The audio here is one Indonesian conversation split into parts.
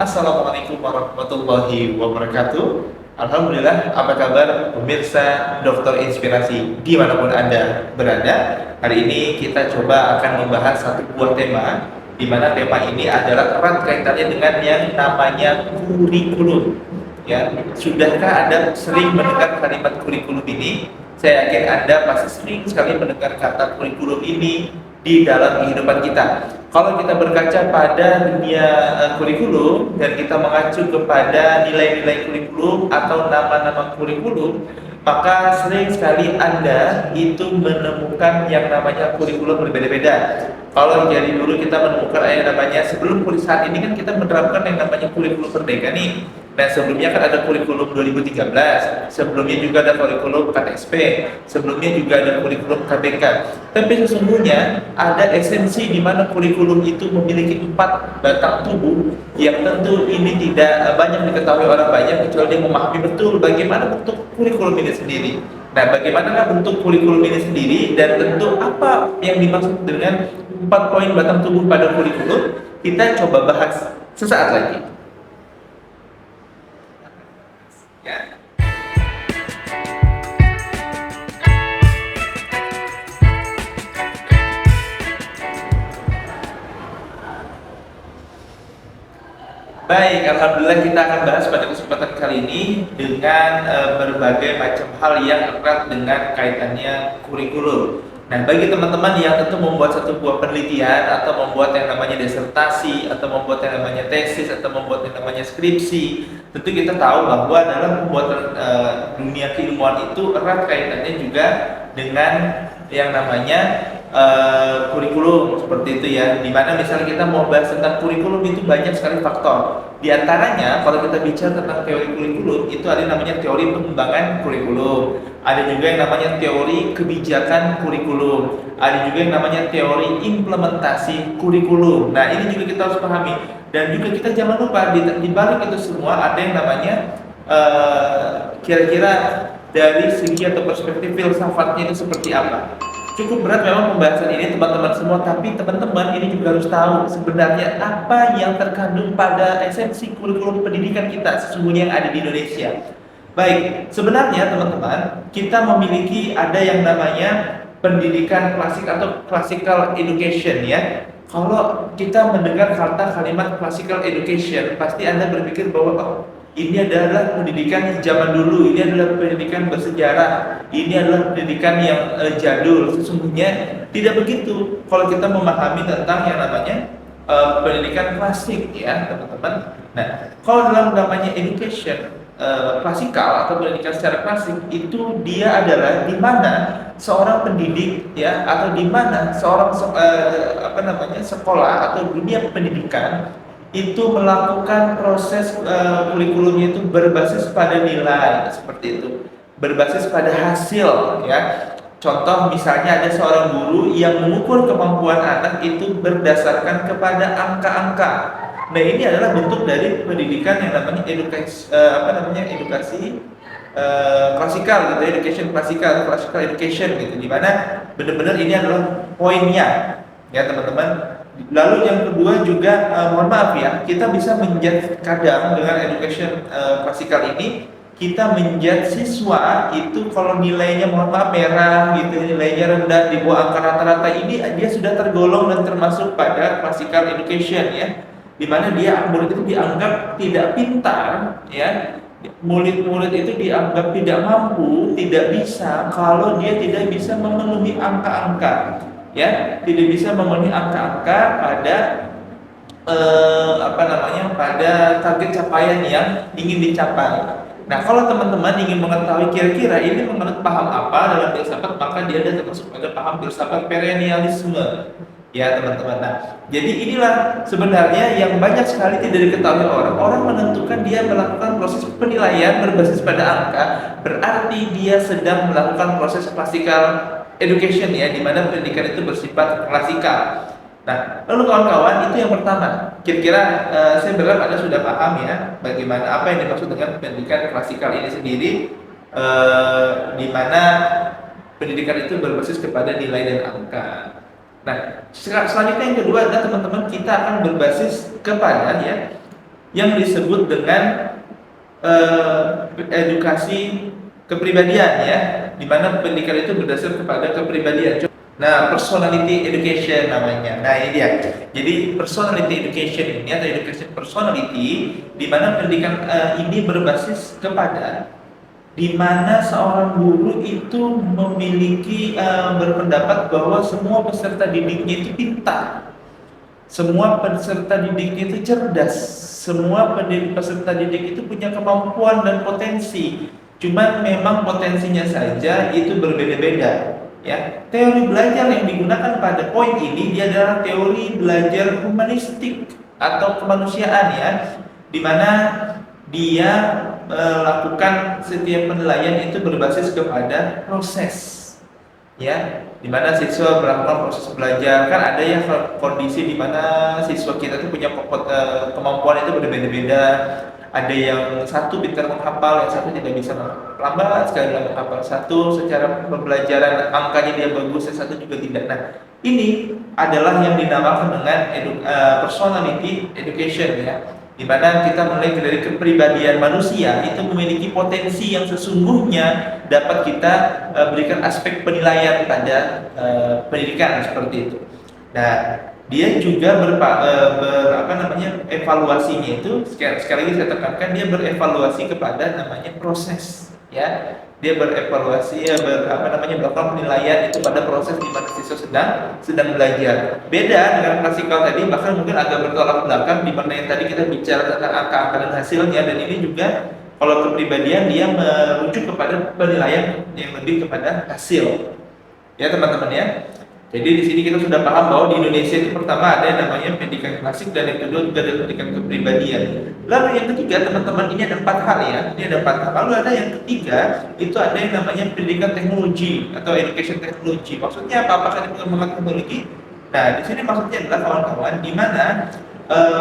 Assalamualaikum warahmatullahi wabarakatuh. Alhamdulillah, apa kabar pemirsa Dokter Inspirasi dimanapun Anda berada. Hari ini kita coba akan membahas satu buah tema, di mana tema ini adalah erat kaitannya dengan yang namanya kurikulum. Ya, sudahkah Anda sering mendengar kalimat kurikulum ini? Saya yakin Anda pasti sering sekali mendengar kata kurikulum ini di dalam kehidupan kita. Kalau kita berkaca pada dunia kurikulum dan kita mengacu kepada nilai-nilai kurikulum atau nama-nama kurikulum, maka sering sekali Anda itu menemukan yang namanya kurikulum berbeda-beda. Kalau dari dulu kita menemukan yang namanya, sebelum saat ini kan kita menerapkan yang namanya kurikulum merdeka nih. Nah, sebelumnya kan ada kurikulum 2013, sebelumnya juga ada kurikulum KTSP, sebelumnya juga ada kurikulum KBK. Tapi sesungguhnya ada esensi di mana kurikulum itu memiliki 4 batang tubuh yang tentu ini tidak banyak diketahui orang banyak, kecuali dia memahami betul bagaimana bentuk kurikulum ini sendiri. Nah, bagaimana bentuk kurikulum ini sendiri dan tentu apa yang dimaksud dengan 4 poin batang tubuh pada kurikulum, kita coba bahas sesaat lagi. Ya. Baik, alhamdulillah kita akan bahas pada kesempatan kali ini dengan berbagai macam hal yang erat dengan kaitannya kurikulum. Nah, bagi teman-teman yang tentu membuat satu buah penelitian atau membuat yang namanya disertasi atau membuat yang namanya tesis atau membuat yang namanya skripsi, tentu kita tahu bahwa dalam pembuatan dunia keilmuan itu erat kaitannya juga dengan yang namanya kurikulum seperti itu ya. Dimana misalnya kita mau bahas tentang kurikulum itu banyak sekali faktor. Di antaranya kalau kita bicara tentang teori kurikulum itu ada yang namanya teori pengembangan kurikulum, ada juga yang namanya teori kebijakan kurikulum, ada juga yang namanya teori implementasi kurikulum. Nah, ini juga kita harus pahami. Dan juga kita jangan lupa di balik itu semua ada yang namanya kira-kira dari segi atau perspektif filsafatnya itu seperti apa. Cukup berat memang pembahasan ini teman-teman semua, tapi teman-teman ini juga harus tahu sebenarnya apa yang terkandung pada esensi kurikulum pendidikan kita sesungguhnya yang ada di Indonesia. Baik, sebenarnya teman-teman, kita memiliki ada yang namanya pendidikan klasik atau classical education ya. Kalau kita mendengar kata kalimat classical education, pasti Anda berpikir bahwa ini adalah pendidikan zaman dulu, ini adalah pendidikan bersejarah, ini adalah pendidikan yang jadul. Sesungguhnya tidak begitu kalau kita memahami tentang yang namanya pendidikan klasik ya teman-teman. Nah, kalau dalam namanya education klasikal atau pendidikan secara klasik itu dia adalah di mana seorang pendidik ya atau di mana seorang sekolah atau dunia pendidikan itu melakukan proses kurikulumnya itu berbasis pada nilai seperti itu, berbasis pada hasil ya. Contoh misalnya ada seorang guru yang mengukur kemampuan anak itu berdasarkan kepada angka-angka. Nah, ini adalah bentuk dari pendidikan yang namanya edukasi klasikal gitu, education klasikal, classical education gitu, di mana benar-benar ini adalah poinnya ya teman-teman. Lalu yang kedua juga mohon maaf ya, kita bisa menjudge kadang dengan education klasikal ini kita menjudge siswa itu kalau nilainya mohon maaf merah gitu, nilainya rendah di bawah angka rata-rata, ini dia sudah tergolong dan termasuk pada classical education ya, dimana dia murid itu dianggap tidak pintar ya, murid-murid itu dianggap tidak mampu, tidak bisa kalau dia tidak bisa memenuhi angka-angka ya, tidak bisa memenuhi angka-angka pada pada target capaian yang ingin dicapai. Nah, kalau teman-teman ingin mengetahui kira-kira ini menurut paham apa dalam filsafat, maka dia ada termasuk pada paham filsafat perennialisme ya teman-teman. Nah, jadi inilah sebenarnya yang banyak sekali tidak diketahui orang. Orang menentukan dia melakukan proses penilaian berbasis pada angka, berarti dia sedang melakukan proses classical education ya, di mana pendidikan itu bersifat klasikal. Nah, lalu kawan-kawan, itu yang pertama. Kira-kira saya berharap Anda sudah paham ya bagaimana apa yang dimaksud dengan pendidikan klasikal ini sendiri, di mana pendidikan itu berbasis kepada nilai dan angka. Nah, selanjutnya yang kedua adalah teman-teman kita akan berbasis kepada ya yang disebut dengan edukasi kepribadian ya, di mana pendidikan itu berdasar kepada kepribadian. Nah, personality education namanya. Nah, ini dia. Jadi personality education ini atau education personality, di mana pendidikan ini berbasis kepada di mana seorang guru itu memiliki berpendapat bahwa semua peserta didiknya itu pintar, semua peserta didiknya itu cerdas, semua peserta didik itu punya kemampuan dan potensi. Cuman memang potensinya saja itu berbeda-beda. Ya, teori belajar yang digunakan pada poin ini dia adalah teori belajar humanistik atau kemanusiaan ya, di mana dia melakukan setiap penilaian itu berbasis kepada proses ya, di mana siswa melakukan proses belajar. Kan ada yang kondisi di mana siswa kita tuh punya kemampuan itu berbeda-beda. Ada yang satu pintar menghafal, yang satu tidak bisa, lambat sekali dalam menghafal. Satu secara pembelajaran angkanya dia bagus, yang satu juga tidak. Nah, ini adalah yang dinamakan dengan personality education ya, di mana kita mulai dari kepribadian manusia itu memiliki potensi yang sesungguhnya dapat kita berikan aspek penilaian pada pendidikan seperti itu. Nah, dia juga evaluasinya itu sekali lagi saya tekankan, dia berevaluasi kepada namanya proses ya. Dia berevaluasi melakukan penilaian itu pada proses di mana siswa sedang belajar. Beda dengan klasikal tadi, bahkan mungkin agak bertolak belakang di mana yang tadi kita bicara tentang angka-angka dan hasilnya, dan ini juga kalau kepribadian dia merujuk kepada penilaian yang lebih kepada hasil. Ya teman-teman ya. Jadi di sini kita sudah paham bahwa di Indonesia itu pertama ada yang namanya pendidikan klasik, dan yang kedua juga ada pendidikan kepribadian. Lalu yang ketiga teman-teman, ini ada 4 hal ya. Ini ada 4 hal. Lalu ada yang ketiga, itu ada yang namanya pendidikan teknologi atau education technology. Maksudnya apa? Apakah ini pengembangan teknologi? Nah, di sini maksudnya adalah kawan-kawan di mana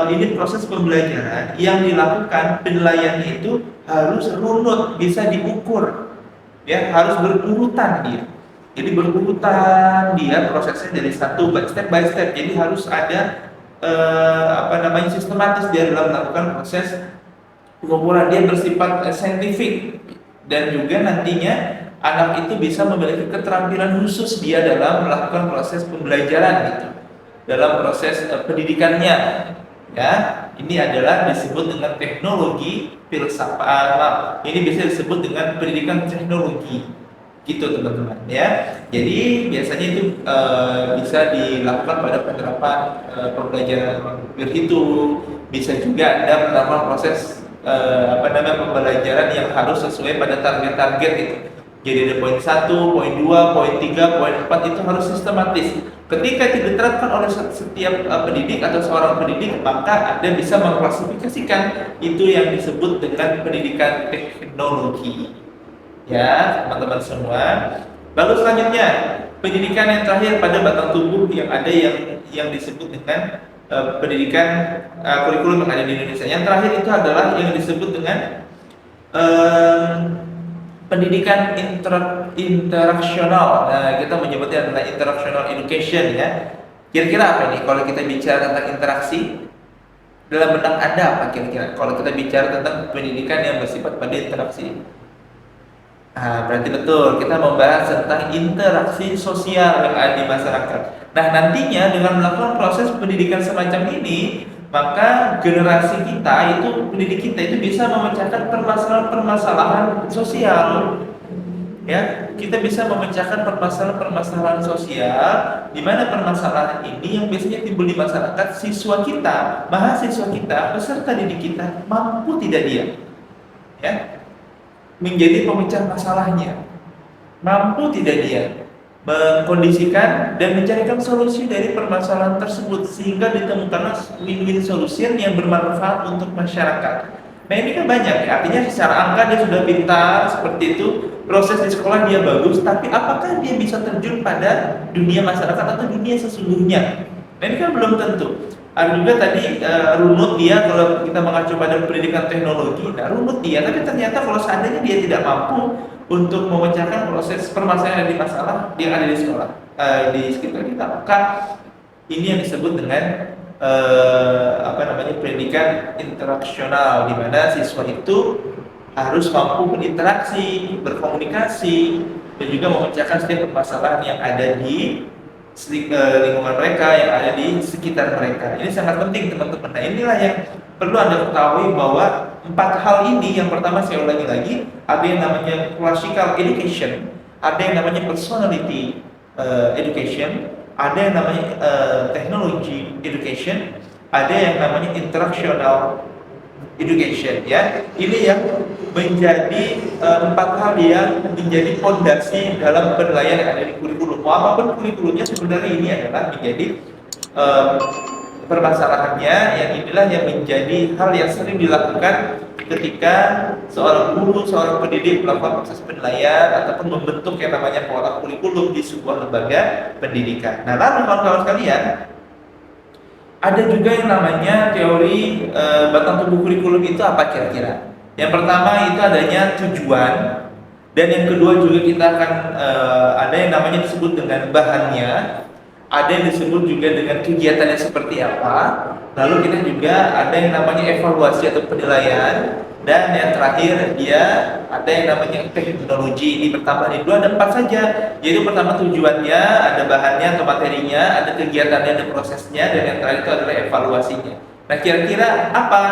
ini proses pembelajaran yang dilakukan penilaiannya itu harus runut, bisa diukur. Ya, harus berurutan dia. Jadi berurutan dia prosesnya dari satu step by step. Jadi harus ada sistematis dia dalam melakukan proses pengukuran. Dia bersifat saintifik, dan juga nantinya anak itu bisa memiliki keterampilan khusus dia dalam melakukan proses pembelajaran gitu, dalam proses pendidikannya. Ya, ini adalah disebut dengan teknologi filsafat. Ini bisa disebut dengan pendidikan teknologi. Gitu teman-teman ya. Jadi biasanya itu bisa dilakukan pada penerapan pembelajaran berhitung, bisa juga ada penerapan proses pembelajaran yang harus sesuai pada target-target itu. Jadi ada poin 1, poin 2, poin 3, poin 4 itu harus sistematis. Ketika itu diterapkan oleh setiap pendidik atau seorang pendidik, maka Anda bisa mengklasifikasikan itu yang disebut dengan pendidikan teknologi. Ya, teman-teman semua. Lalu selanjutnya, pendidikan yang terakhir pada batang tubuh yang ada yang disebut dengan pendidikan kurikulum yang ada di Indonesia. Yang terakhir itu adalah yang disebut dengan pendidikan interaksional. Nah, kita menyebutnya adalah interactional education ya. Kira-kira apa ini kalau kita bicara tentang interaksi? Dalam benak Anda apa kira-kira kalau kita bicara tentang pendidikan yang bersifat pada interaksi? Berarti betul, kita membahas tentang interaksi sosial yang ada di masyarakat. Nah, nantinya dengan melakukan proses pendidikan semacam ini, maka generasi kita itu, pendidik kita itu bisa memecahkan permasalahan-permasalahan sosial. Ya, kita bisa memecahkan permasalahan-permasalahan sosial, di mana permasalahan ini yang biasanya timbul di masyarakat, siswa kita, mahasiswa kita, peserta didik kita mampu tidak dia, ya, menjadi pemecah masalahnya, mampu tidak dia mengkondisikan dan mencarikan solusi dari permasalahan tersebut, sehingga ditemukan win-win solution yang bermanfaat untuk masyarakat. Nah, ini kan banyak ya, artinya secara angka dia sudah pintar seperti itu, proses di sekolah dia bagus, tapi apakah dia bisa terjun pada dunia masyarakat atau dunia sesungguhnya? Nah, ini kan belum tentu. Ada juga tadi runut dia, kalau kita mengacu pada pendidikan teknologi, nah runut dia, tapi ternyata kalau seandainya dia tidak mampu untuk memecahkan proses permasalahan yang masalah yang ada di sekolah, di sekitar kita, maka ini yang disebut dengan pendidikan interaksional, di mana siswa itu harus mampu berinteraksi, berkomunikasi, dan juga memecahkan setiap permasalahan yang ada di lingkungan mereka, yang ada di sekitar mereka. Ini sangat penting teman-teman. Nah, inilah yang perlu Anda ketahui, bahwa 4 hal ini, yang pertama saya ulangi lagi, ada yang namanya classical education, ada yang namanya personality education, ada yang namanya technology education, ada yang namanya interactional education, ya. Ini yang menjadi 4 hal yang menjadi fondasi dalam penilaian yang ada di kurikulum. Apapun kurikulumnya, sebenarnya ini adalah menjadi permasalahannya, yang inilah yang menjadi hal yang sering dilakukan ketika seorang guru, seorang pendidik melakukan proses penilaian ataupun membentuk yang namanya pola kurikulum di sebuah lembaga pendidikan. Nah, lalu kawan-kawan sekalian, ada juga yang namanya teori batang tubuh kurikulum. Itu apa kira-kira? Yang pertama itu adanya tujuan, dan yang kedua juga kita akan ada yang namanya disebut dengan bahannya, ada yang disebut juga dengan kegiatannya seperti apa. Lalu kita juga ada yang namanya evaluasi atau penilaian, dan yang terakhir dia ada yang namanya teknologi. Ini bertambah di 2, ada 4 saja. Jadi pertama tujuannya, ada bahannya atau materinya, ada kegiatannya, ada prosesnya, dan yang terakhir itu adalah evaluasinya. Nah, kira-kira apa?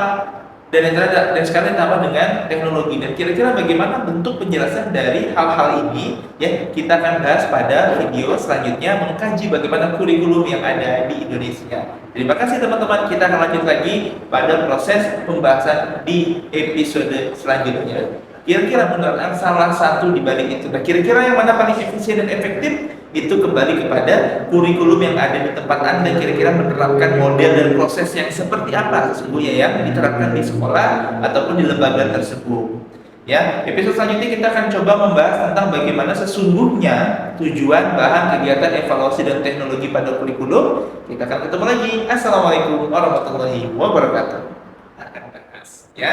Dan yang terakhir, dan sekarang ditambah dengan teknologi. Dan kira-kira bagaimana bentuk penjelasan dari hal-hal ini, ya, kita akan bahas pada video selanjutnya, mengkaji bagaimana kurikulum yang ada di Indonesia. Terima kasih teman-teman, kita akan lanjut lagi pada proses pembahasan di episode selanjutnya. Kira-kira menurut Anda salah satu di balik itu, nah, kira-kira yang mana paling efisien dan efektif? Itu kembali kepada kurikulum yang ada di tempat Anda, kira-kira menerapkan model dan proses yang seperti apa sesungguhnya yang diterapkan di sekolah ataupun di lembaga tersebut. Ya, episode selanjutnya kita akan coba membahas tentang bagaimana sesungguhnya tujuan, bahan, kegiatan, evaluasi, dan teknologi pada kurikulum. Kita akan ketemu lagi. Assalamualaikum warahmatullahi wabarakatuh. Ya.